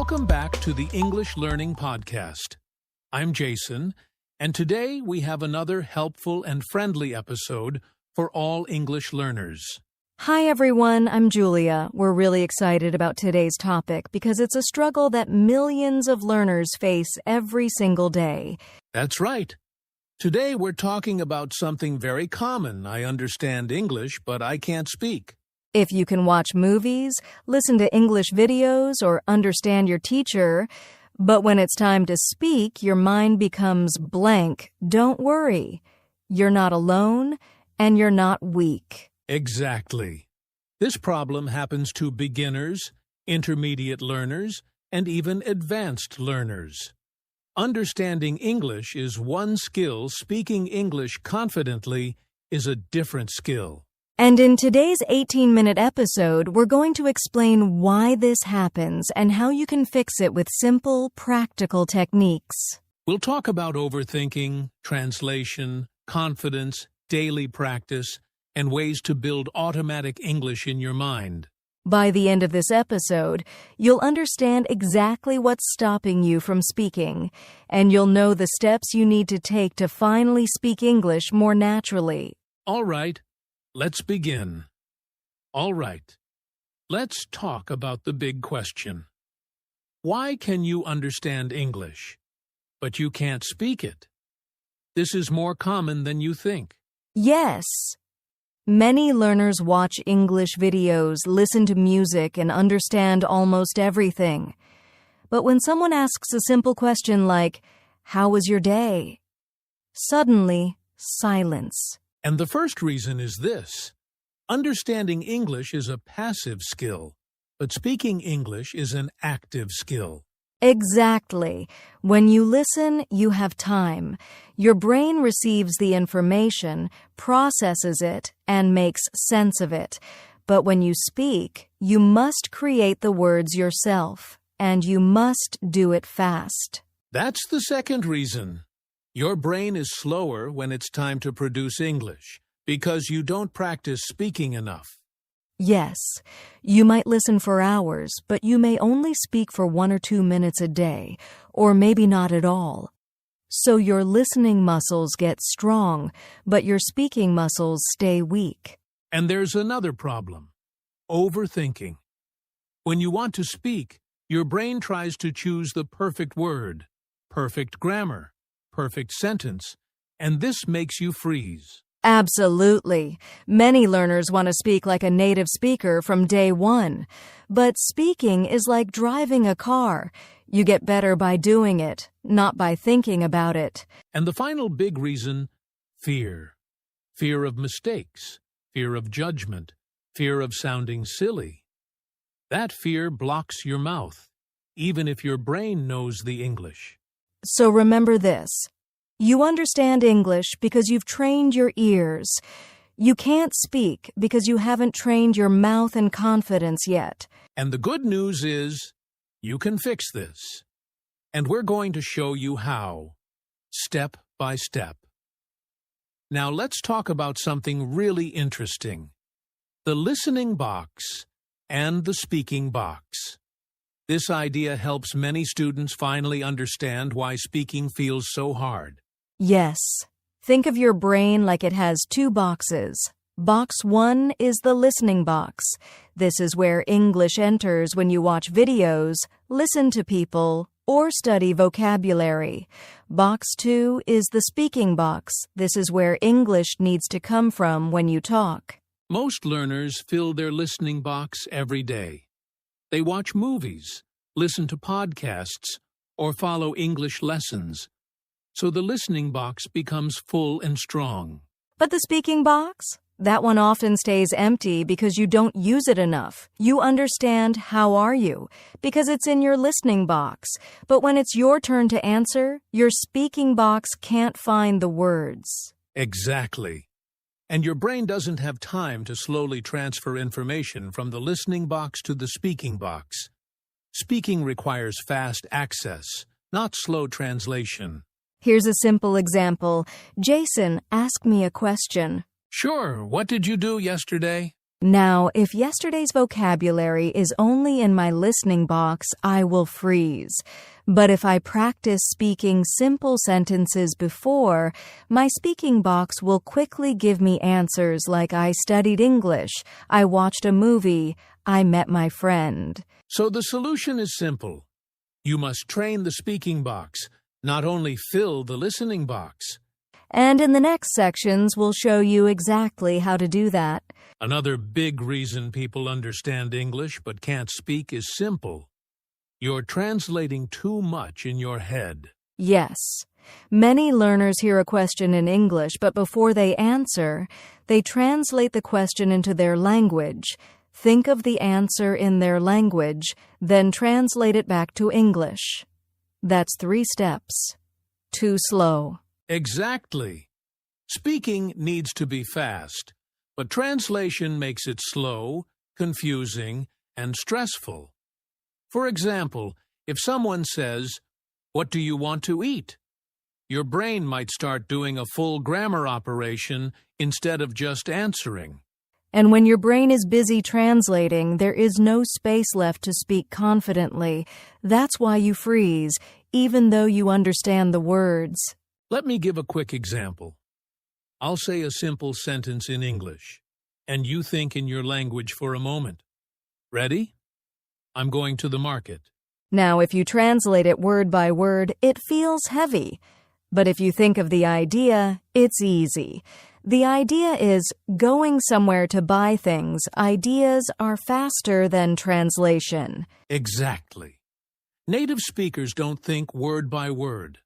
Welcome back to the English Learning Podcast. I'm Jason, and today we have another helpful and friendly episode for all English learners. Hi everyone, I'm Julia. We're really excited about today's topic because it's a struggle that millions of learners face every single day. That's right. Today we're talking about something very common. I understand English, but I can't speak. If you can watch movies, listen to English videos, or understand your teacher, but when it's time to speak, your mind becomes blank, don't worry. You're not alone, and you're not weak. Exactly. This problem happens to beginners, intermediate learners, and even advanced learners. Understanding English is one skill. Speaking English confidently is a different skill. And in today's 18-minute episode, we're going to explain why this happens and how you can fix it with simple, practical techniques. We'll talk about overthinking, translation, confidence, daily practice, and ways to build automatic English in your mind. By the end of this episode, you'll understand exactly what's stopping you from speaking, and you'll know the steps you need to take to finally speak English more naturally. All right. Let's begin. All right, let's talk about the big question. Why can you understand English, but you can't speak it? This is more common than you think. Yes. Many learners watch English videos, listen to music, and understand almost everything. But when someone asks a simple question like, "How was your day?" suddenly, silence. And the first reason is this. Understanding English is a passive skill, but speaking English is an active skill. Exactly. When you listen, you have time. Your brain receives the information, processes it, and makes sense of it. But when you speak, you must create the words yourself, and you must do it fast. That's the second reason. Your brain is slower when it's time to produce English because you don't practice speaking enough. Yes, you might listen for hours, but you may only speak for 1 or 2 minutes a day, or maybe not at all. So your listening muscles get strong, but your speaking muscles stay weak. And there's another problem. Overthinking. When you want to speak, your brain tries to choose the perfect word, perfect grammar, perfect sentence, and this makes you freeze. Absolutely. Many learners want to speak like a native speaker from day one. But speaking is like driving a car. You get better by doing it, not by thinking about it. And the final big reason, fear. Fear of mistakes, fear of judgment, fear of sounding silly. That fear blocks your mouth, even if your brain knows the English. So remember this. You understand English because you've trained your ears. You can't speak because you haven't trained your mouth and confidence yet. And the good news is, you can fix this. And we're going to show you how, step by step. Now let's talk about something really interesting. The listening box and the speaking box. This idea helps many students finally understand why speaking feels so hard. Yes. Think of your brain like it has 2 boxes. Box 1 is the listening box. This is where English enters when you watch videos, listen to people, or study vocabulary. Box 2 is the speaking box. This is where English needs to come from when you talk. Most learners fill their listening box every day. They watch movies, listen to podcasts, or follow English lessons. So the listening box becomes full and strong. But the speaking box? That one often stays empty because you don't use it enough. You understand "how are you" because it's in your listening box. But when it's your turn to answer, your speaking box can't find the words. Exactly. And your brain doesn't have time to slowly transfer information from the listening box to the speaking box. Speaking requires fast access, not slow translation. Here's a simple example. Jason, ask me a question. Sure, what did you do yesterday? Now, if yesterday's vocabulary is only in my listening box, I will freeze. But if I practice speaking simple sentences before, my speaking box will quickly give me answers like I studied English, I watched a movie, I met my friend. So the solution is simple. You must train the speaking box, not only fill the listening box. And in the next sections, we'll show you exactly how to do that. Another big reason people understand English but can't speak is simple. You're translating too much in your head. Yes. Many learners hear a question in English, but before they answer, they translate the question into their language. Think of the answer in their language, then translate it back to English. That's 3 steps. Too slow. Exactly. Speaking needs to be fast, but translation makes it slow, confusing, and stressful. For example, if someone says, "What do you want to eat?" your brain might start doing a full grammar operation instead of just answering. And when your brain is busy translating, there is no space left to speak confidently. That's why you freeze, even though you understand the words. Let me give a quick example. I'll say a simple sentence in English, and you think in your language for a moment. Ready? I'm going to the market. Now, if you translate it word by word, it feels heavy. But if you think of the idea, it's easy. The idea is going somewhere to buy things. Ideas are faster than translation. Exactly. Native speakers don't think word by word.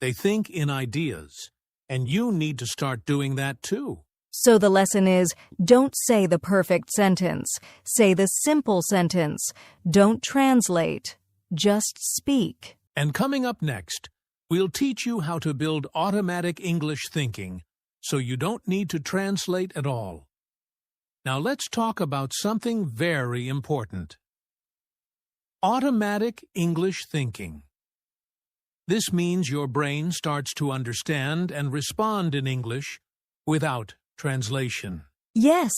They think in ideas, and you need to start doing that too. So the lesson is, don't say the perfect sentence. Say the simple sentence. Don't translate. Just speak. And coming up next, we'll teach you how to build automatic English thinking so you don't need to translate at all. Now let's talk about something very important. Automatic English thinking. This means your brain starts to understand and respond in English without translation. Yes.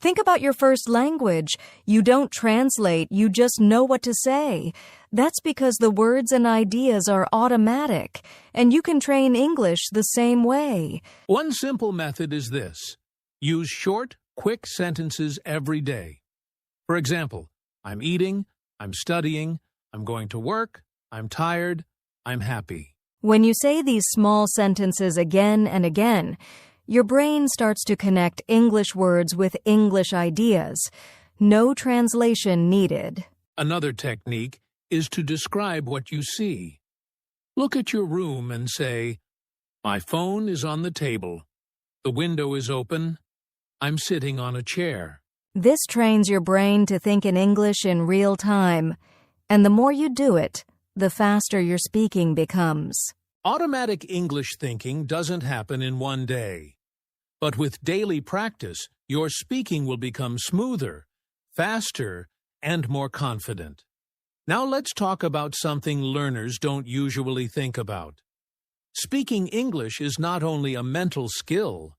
Think about your first language. You don't translate, you just know what to say. That's because the words and ideas are automatic, and you can train English the same way. One simple method is this. Use short, quick sentences every day. For example, I'm eating, I'm studying, I'm going to work, I'm tired, I'm happy. When you say these small sentences again and again, your brain starts to connect English words with English ideas. No translation needed. Another technique is to describe what you see. Look at your room and say, "My phone is on the table. The window is open. I'm sitting on a chair." This trains your brain to think in English in real time. And the more you do it, the faster your speaking becomes. Automatic English thinking doesn't happen in one day. But with daily practice, your speaking will become smoother, faster, and more confident. Now let's talk about something learners don't usually think about. Speaking English is not only a mental skill,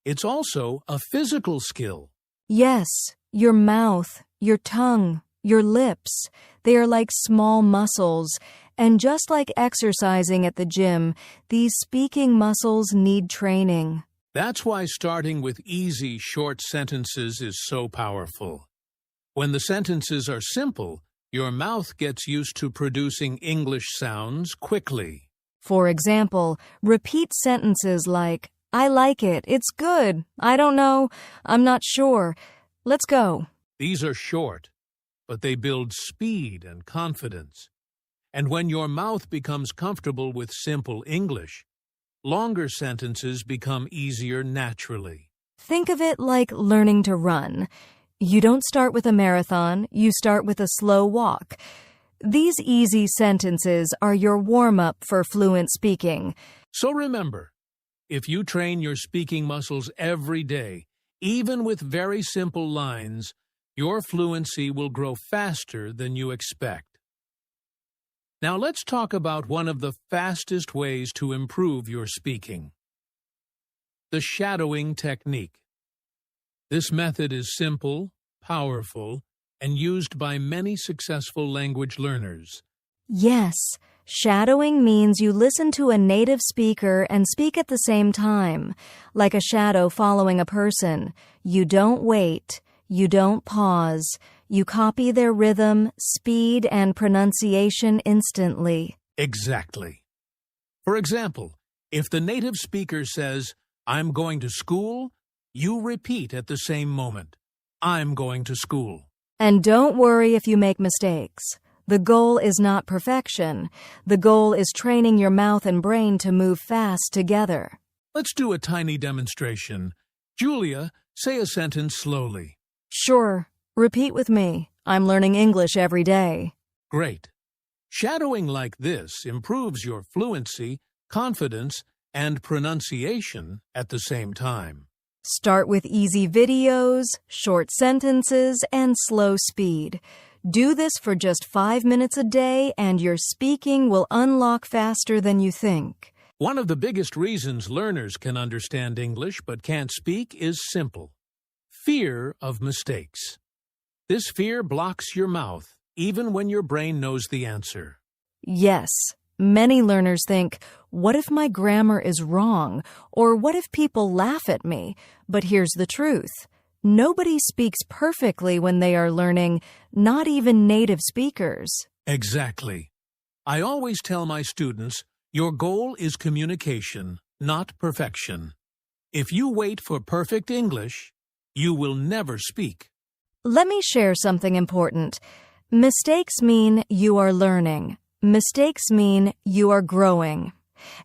it's also a physical skill. Yes, your mouth, your tongue, your lips, they are like small muscles. And just like exercising at the gym, these speaking muscles need training. That's why starting with easy, short sentences is so powerful. When the sentences are simple, your mouth gets used to producing English sounds quickly. For example, repeat sentences like, "I like it, it's good, I don't know, I'm not sure, let's go." These are short, but they build speed and confidence. And when your mouth becomes comfortable with simple English, longer sentences become easier naturally. Think of it like learning to run. You don't start with a marathon, you start with a slow walk. These easy sentences are your warm-up for fluent speaking. So remember, if you train your speaking muscles every day, even with very simple lines, your fluency will grow faster than you expect. Now let's talk about one of the fastest ways to improve your speaking. The shadowing technique. This method is simple, powerful, and used by many successful language learners. Yes, shadowing means you listen to a native speaker and speak at the same time, like a shadow following a person. You don't wait, you don't pause, you copy their rhythm, speed, and pronunciation instantly. Exactly. For example, if the native speaker says, "I'm going to school," you repeat at the same moment, "I'm going to school." And don't worry if you make mistakes. The goal is not perfection. The goal is training your mouth and brain to move fast together. Let's do a tiny demonstration. Julia, say a sentence slowly. Sure. Repeat with me. I'm learning English every day. Great. Shadowing like this improves your fluency, confidence, and pronunciation at the same time. Start with easy videos, short sentences, and slow speed. Do this for just 5 minutes a day, and your speaking will unlock faster than you think. One of the biggest reasons learners can understand English but can't speak is simple: fear of mistakes. This fear blocks your mouth, even when your brain knows the answer. Yes, many learners think, what if my grammar is wrong? Or what if people laugh at me? But here's the truth. Nobody speaks perfectly when they are learning, not even native speakers. Exactly. I always tell my students, your goal is communication, not perfection. If you wait for perfect English, you will never speak. Let me share something important. Mistakes mean you are learning. Mistakes mean you are growing.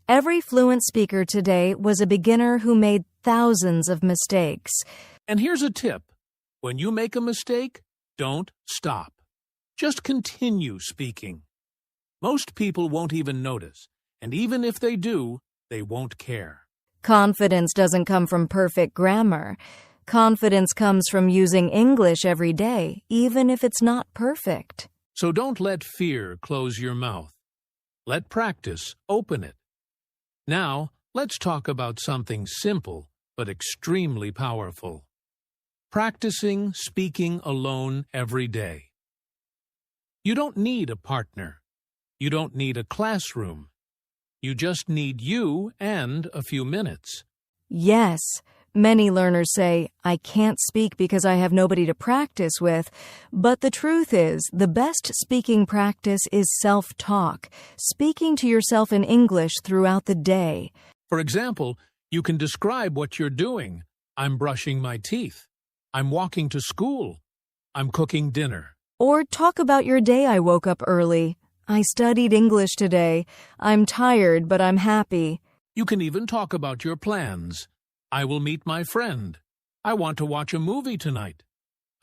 Every fluent speaker today was a beginner who made thousands of mistakes. And here's a tip. When you make a mistake, don't stop. Just continue speaking. Most people won't even notice, and even if they do, they won't care. Confidence doesn't come from perfect grammar. Confidence comes from using English every day, even if it's not perfect. So don't let fear close your mouth. Let practice open it. Now, let's talk about something simple but extremely powerful. Practicing speaking alone every day. You don't need a partner. You don't need a classroom. You just need you and a few minutes. Yes, many learners say, I can't speak because I have nobody to practice with. But the truth is, the best speaking practice is self-talk, speaking to yourself in English throughout the day. For example, you can describe what you're doing. I'm brushing my teeth. I'm walking to school. I'm cooking dinner. Or talk about your day. I woke up early. I studied English today. I'm tired, but I'm happy. You can even talk about your plans. I will meet my friend. I want to watch a movie tonight.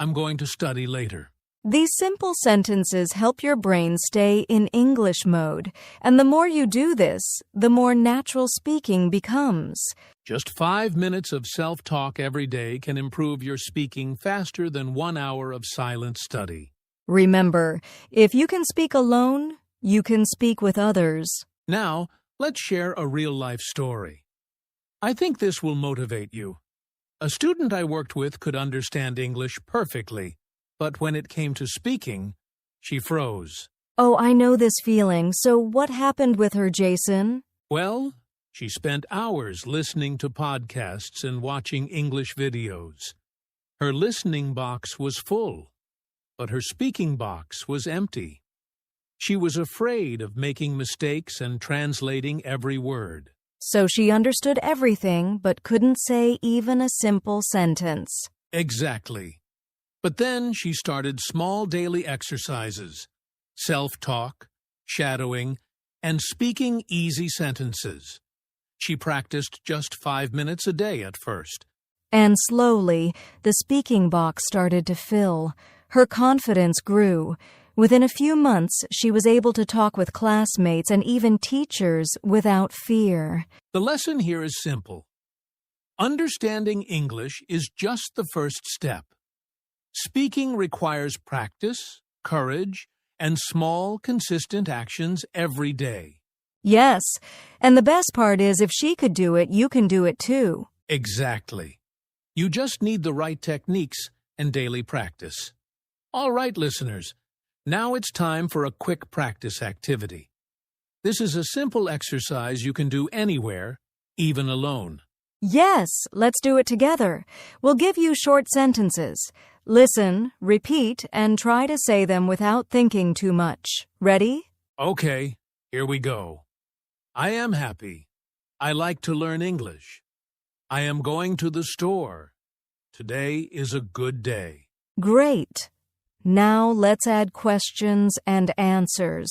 I'm going to study later. These simple sentences help your brain stay in English mode, and the more you do this, the more natural speaking becomes. Just 5 minutes of self-talk every day can improve your speaking faster than 1 hour of silent study. Remember, if you can speak alone, you can speak with others. Now, let's share a real-life story. I think this will motivate you. A student I worked with could understand English perfectly, but when it came to speaking, she froze. Oh, I know this feeling. So what happened with her, Jason? Well, she spent hours listening to podcasts and watching English videos. Her listening box was full, but her speaking box was empty. She was afraid of making mistakes and translating every word. So she understood everything, but couldn't say even a simple sentence. Exactly. But then she started small daily exercises, self-talk, shadowing, and speaking easy sentences. She practiced just 5 minutes a day at first. And slowly, the speaking box started to fill. Her confidence grew. Within a few months, she was able to talk with classmates and even teachers without fear. The lesson here is simple. Understanding English is just the first step. Speaking requires practice, courage, and small, consistent actions every day. Yes, and the best part is if she could do it, you can do it too. Exactly. You just need the right techniques and daily practice. All right, listeners, now it's time for a quick practice activity. This is a simple exercise you can do anywhere, even alone. Yes, let's do it together. We'll give you short sentences. Listen, repeat, and try to say them without thinking too much. Ready? Okay, here we go. I am happy. I like to learn English. I am going to the store. Today is a good day. Great. Now let's add questions and answers.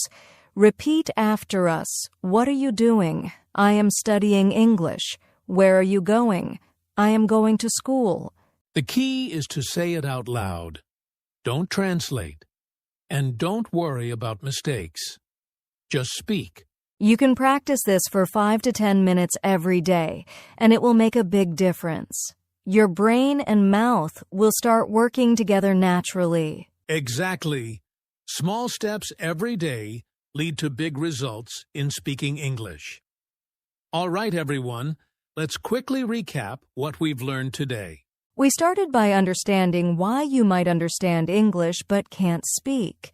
Repeat after us. What are you doing? I am studying English. Where are you going? I am going to school. The key is to say it out loud. Don't translate. And don't worry about mistakes. Just speak. You can practice this for 5 to 10 minutes every day, and it will make a big difference. Your brain and mouth will start working together naturally. Exactly. Small steps every day lead to big results in speaking English. All right, everyone, let's quickly recap what we've learned today. We started by understanding why you might understand English but can't speak.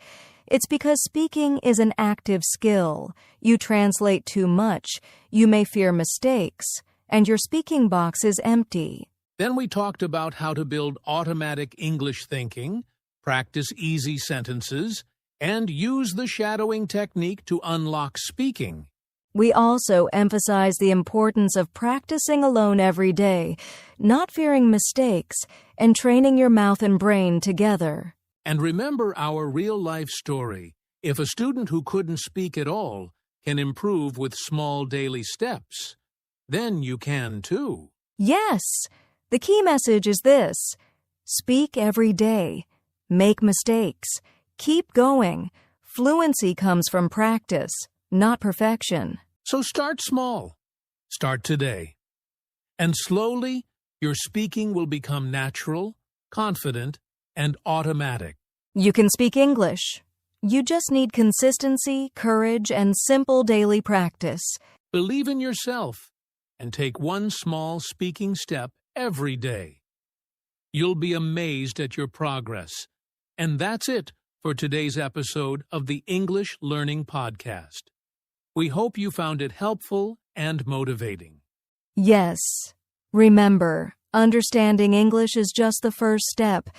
It's because speaking is an active skill. You translate too much, you may fear mistakes, and your speaking box is empty. Then we talked about how to build automatic English thinking, practice easy sentences, and use the shadowing technique to unlock speaking. We also emphasize the importance of practicing alone every day, not fearing mistakes, and training your mouth and brain together. And remember our real-life story. If a student who couldn't speak at all can improve with small daily steps, then you can too. Yes, the key message is this: speak every day. Make mistakes. Keep going. Fluency comes from practice, not perfection. So start small. Start today. And slowly, your speaking will become natural, confident, and automatic. You can speak English. You just need consistency, courage, and simple daily practice. Believe in yourself and take one small speaking step every day. You'll be amazed at your progress. And that's it for today's episode of the English Learning Podcast. We hope you found it helpful and motivating. Yes. Remember, understanding English is just the first step.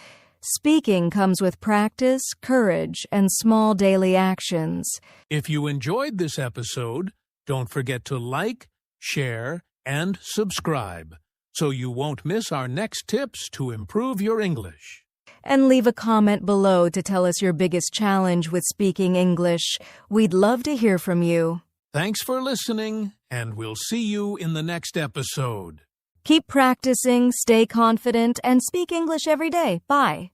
Speaking comes with practice, courage, and small daily actions. If you enjoyed this episode, don't forget to like, share, and subscribe so you won't miss our next tips to improve your English. And leave a comment below to tell us your biggest challenge with speaking English. We'd love to hear from you. Thanks for listening, and we'll see you in the next episode. Keep practicing, stay confident, and speak English every day. Bye.